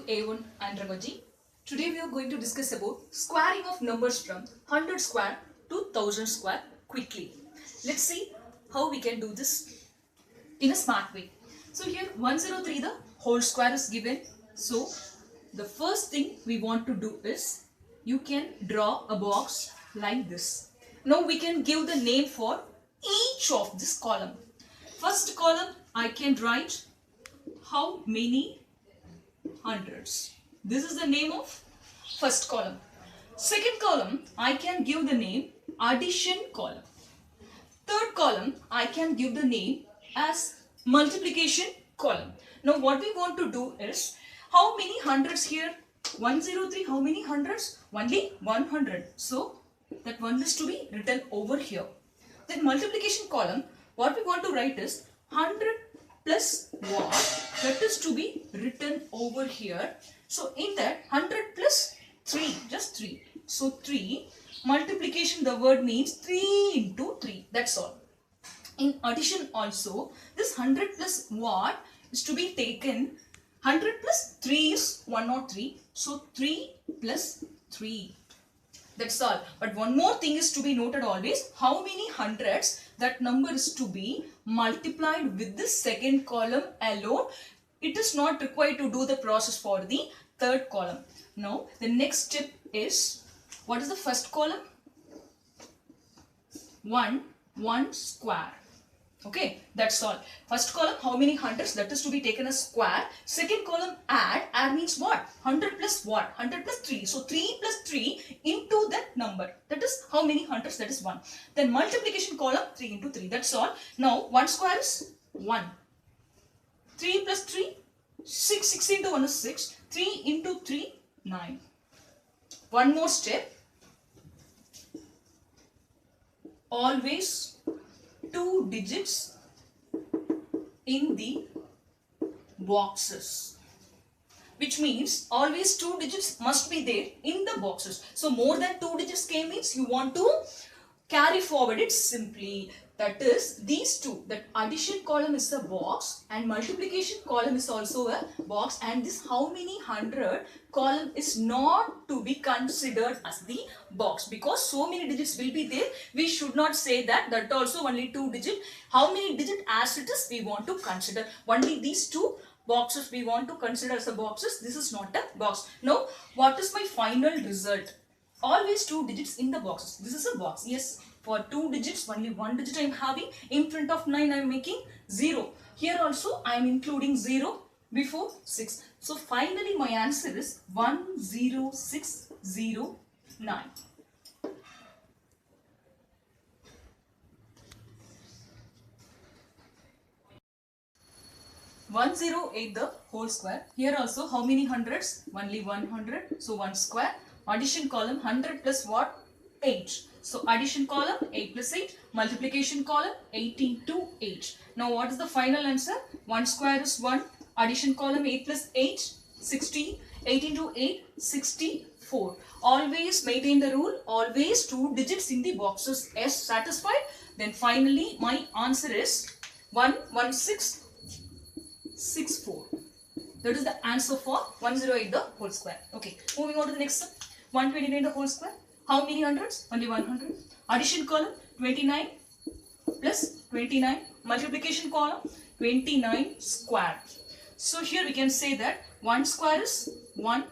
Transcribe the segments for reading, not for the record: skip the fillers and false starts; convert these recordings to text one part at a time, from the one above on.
A1 Andragogy. Today we are going to discuss about squaring of numbers from 100 square to 1000 square quickly. Let's see how we can do this in a smart way. So here 103 the whole square is given. So the first thing we want to do is you can draw a box like this. Now we can give the name for each of this column. First column I can write how many hundreds. This is the name of first column. Second column I can give the name addition column. Third column I can give the name as multiplication column. Now what we want to do is how many hundreds here? 103. How many hundreds? Only 100. So that one is to be written over here. Then multiplication column, what we want to write is 100 plus what? That is to be written over here. So in that 100 plus 3, just 3. So 3, multiplication, the word means 3 into 3. That's all. In addition also, this 100 plus what is to be taken. 100 plus 3 is 103. So 3 plus 3. That's all. But one more thing is to be noted always. How many hundreds? That number is to be multiplied with the second column alone. It is not required to do the process for the third column. Now the next step is, what is the first column? 1 square. Okay, that's all. First column, how many hundreds? That is to be taken as square. Second column, add. Add means what? 100 plus what? 100 plus 3. So 3 plus 3 into that number. That is how many hundreds? That is 1. Then multiplication column, 3 into 3. That's all. Now 1 square is 1. 3 plus 3, 6. 6 into 1 is 6. 3 into 3, 9. One more step. Always 2 digits in the boxes, which means always 2 digits must be there in the boxes. So more than 2 digits came means you want to carry forward it simply. That is these two, that addition column is a box and multiplication column is also a box, and this how many hundred column is not to be considered as the box because so many digits will be there. We should not say that also only 2 digit. How many digit as it is we want to consider. Only these two boxes we want to consider as a boxes. This is not a box. Now what is my final result? Always 2 digits in the boxes. This is a box. Yes. For 2 digits, only 1 digit I am having. In front of 9, I am making 0. Here also, I am including 0 before 6. So, finally, my answer is 10609. 108 the whole square. Here also, how many hundreds? Only 100. So, 1 square. Addition column, 100 plus what? 8. So addition column 8 plus 8, multiplication column 18 to 8. Now what is the final answer? 1 square is 1, addition column 8 plus 8, 16, 18 to 8, 64. Always maintain the rule, always 2 digits in the boxes. Yes, satisfied? Then finally my answer is 11664. That is the answer for 108 the whole square. Okay, moving on to the next one. 129 the whole square. How many hundreds? Only 100. Addition column 29 plus 29. Multiplication column 29 square. So here we can say that 1 square is 1.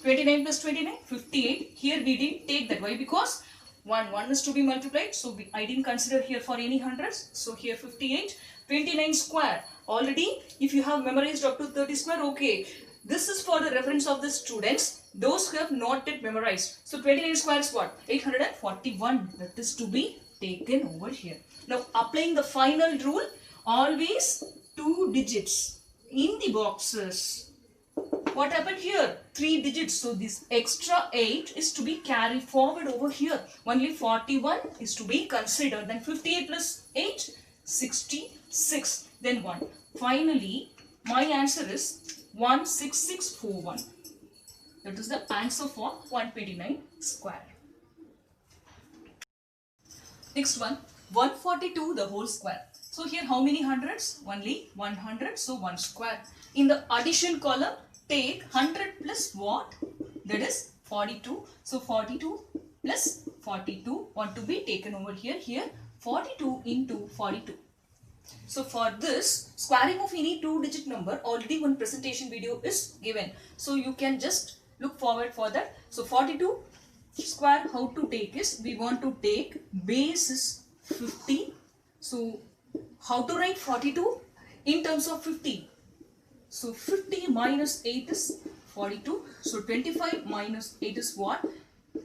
29 plus 29, 58. Here we didn't take that. Why? Because 1 is to be multiplied. So I didn't consider here for any hundreds. So here 58. 29 square. Already if you have memorized up to 30 square, okay. This is for the reference of the students, those who have not yet memorized. So 29 square is what? 841. That is to be taken over here. Now applying the final rule, always 2 digits in the boxes. What happened here? 3 digits. So this extra 8 is to be carried forward over here. Only 41 is to be considered. Then 58 plus 8, 66. Then 1. Finally, my answer is 16641. That is the answer for 129 square. Next one, 142 the whole square. So here how many hundreds? Only 100. So 1 square. In the addition column, take 100 plus what? That is 42. So 42 plus 42 want to be taken over here. Here 42 into 42. So for this squaring of any two-digit number, already one presentation video is given. So you can just look forward for that. So 42 square, how to take is, we want to take base is 50. So how to write 42 in terms of 50? So 50 minus 8 is 42. So 25 minus 8 is what?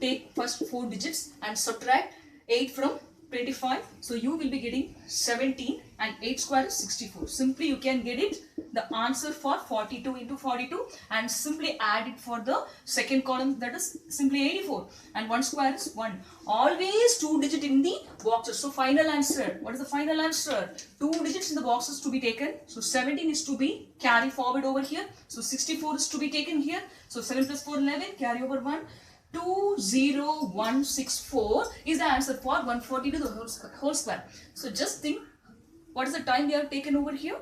Take first 4 digits and subtract 8 from 25. So you will be getting 17 and 8 square is 64. Simply you can get it, the answer for 42 into 42, and simply add it for the second column, that is simply 84, and 1 square is 1. Always 2 digit in the boxes. So final answer, what is the final answer? 2 digits in the boxes to be taken. So 17 is to be carry forward over here. So 64 is to be taken here. So 7 plus 4 11, carry over 1. 20164 is the answer for 142 the whole square. So just think, what is the time we have taken over here?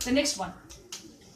The next one,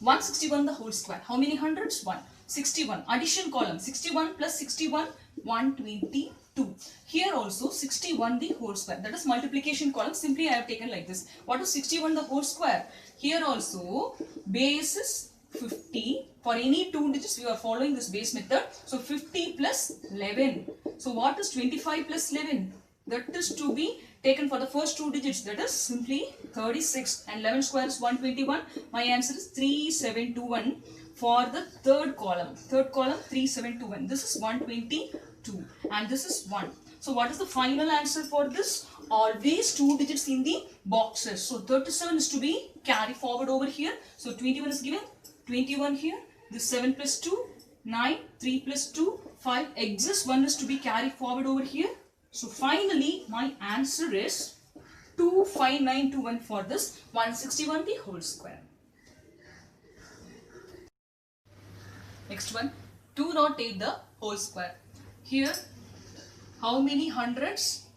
161 the whole square. How many hundreds? 1. 61. Addition column, 61 plus 61, 122. Here also 61 the whole square. That is multiplication column. Simply I have taken like this. What is 61 the whole square? Here also base is 50. For any two digits we are following this base method. So 50 plus 11. So what is 25 plus 11? That is to be taken for the first two digits. That is simply 36, and 11 square is 121. My answer is 3721 for the third column. Third column 3721. This is 122 and this is 1. So what is the final answer for this? Always two digits in the boxes. So 37 is to be carry forward over here. So 21 is given. 21 here. This 7 plus 2, 9, 3 plus 2, 5. Excess 1 is to be carried forward over here. So finally my answer is 25921 for this 161 the whole square. Next one, 208 the whole square. Here how many hundreds?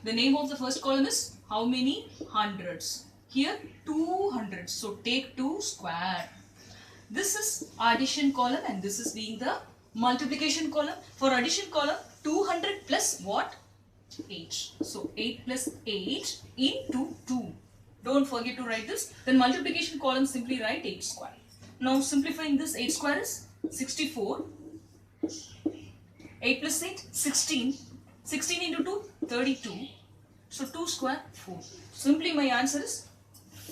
The name of the first column is how many hundreds? Here 200. So take 2 square. This is addition column and this is being the multiplication column. For addition column, 200 plus what? 8. So 8 plus 8 into 2. Don't forget to write this. Then multiplication column, simply write 8 square. Now simplifying this, 8 square is 64. 8 plus 8, 16. 16 into 2, 32. So 2 square, 4. Simply my answer is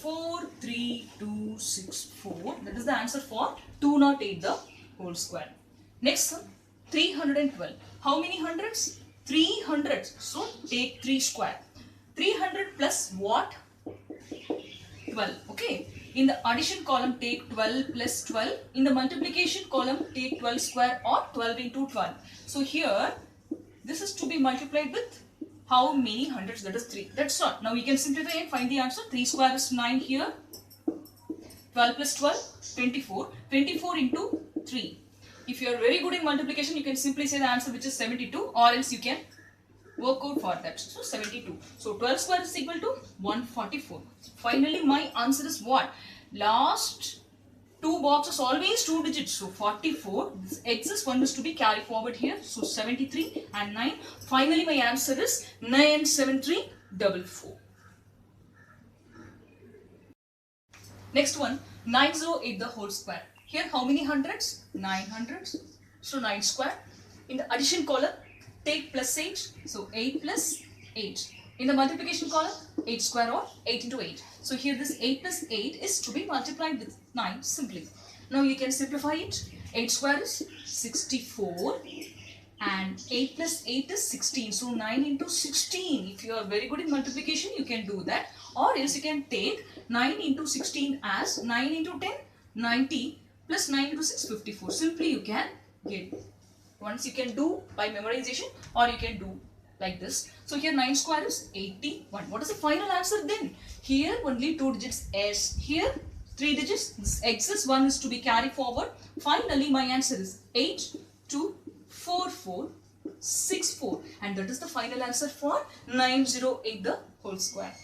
43264. That is the answer for 208 the whole square. Next one, 312. How many hundreds? 300. So take 3 square. 300 plus what? 12. Okay. In the addition column, take 12 plus 12. In the multiplication column, take 12 square or 12 into 12. So here, this is to be multiplied with how many hundreds? That is 3. That's all. Now we can simplify and find the answer. 3 square is 9 here. 12 plus 12, 24. 24 into 3. If you are very good in multiplication, you can simply say the answer which is 72, or else you can work out for that. So 72. So 12 square is equal to 144. Finally, my answer is what? Last two boxes always two digits. So 44. This excess one is to be carried forward here. So 73 and 9. Finally, my answer is 97344. Next one, 908 the whole square. Here how many hundreds? 9 hundreds. So 9 square. In the addition column, take plus 8. So 8 plus 8. In the multiplication column, 8 square or 8 into 8. So here this 8 plus 8 is to be multiplied with 9 simply. Now you can simplify it. 8 square is 64 and 8 plus 8 is 16. So 9 into 16. If you are very good in multiplication, you can do that. Or else you can take 9 into 16 as 9 into 10, 90 plus 9 into 6, 54. Simply you can get. Once you can do by memorization, or you can do like this. So here 9 square is 81. What is the final answer then? Here only 2 digits S. Here 3 digits. This excess 1 is to be carried forward. Finally my answer is 824464. And that is the final answer for 908 the whole square.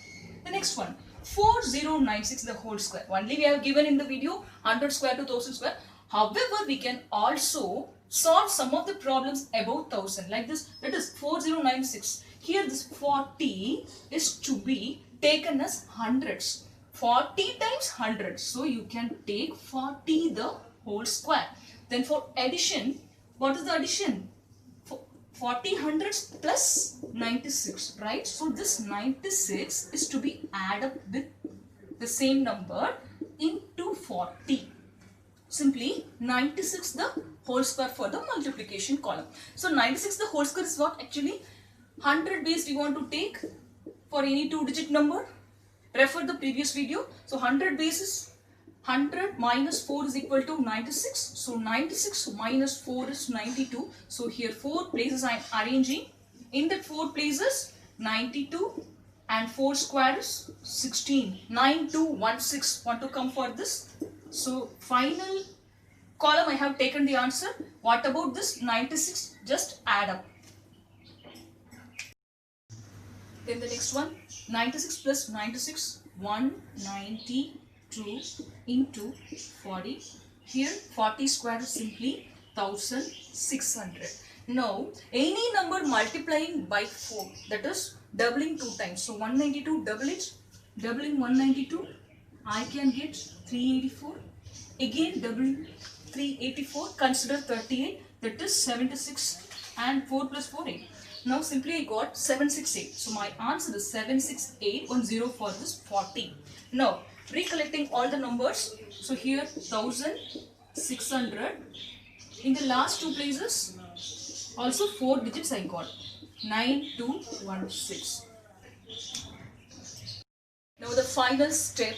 The next one, 4096 the whole square. Only we have given in the video 100 square to 1000 square. However, we can also solve some of the problems above 1000 like this. That is 4096. Here this 40 is to be taken as hundreds. 40 times 100. So you can take 40 the whole square. Then for addition, what is the addition? 40 hundreds plus 96, right? So this 96 is to be added up with the same number into 40. Simply 96 the whole square for the multiplication column. So 96 the whole square is what actually 100 base we want to take for any 2-digit number. Refer the previous video. So 100 base is 100 minus 4 is equal to 96. So 96 minus 4 is 92. So here 4 places I am arranging. In that 4 places 92 and 4 square is 16. 9216 want to come for this. So final column I have taken the answer. What about this 96? Just add up. Then the next one, 96 plus 96, 192 into 40. Here 40 square is simply 1600. Now any number multiplying by 4, that is doubling 2 times. So 192 double it, doubling 192, I can get 384. Again doubling 384, consider 38, that is 76, and 4 plus 4 8. Now simply I got 768. So my answer is 76810 for this 40. Now recollecting all the numbers. So here 1600. In the last 2 places also 4 digits I got. 9216. Now the final step.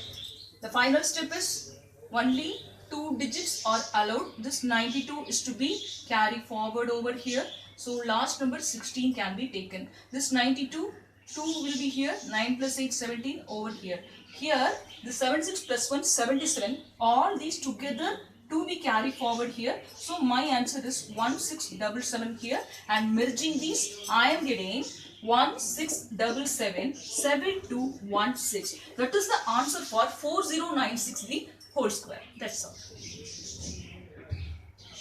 The final step is only 2 digits are allowed. This 92 is to be carried forward over here. So last number 16 can be taken. This 92, 2 will be here. 9 plus 8, 17 over here. Here the 76 plus 1, 77. All these together to be carried forward here. So my answer is 1677 here. And merging these, I am getting 1677 7216. That is the answer for 4096 the whole square. That's all.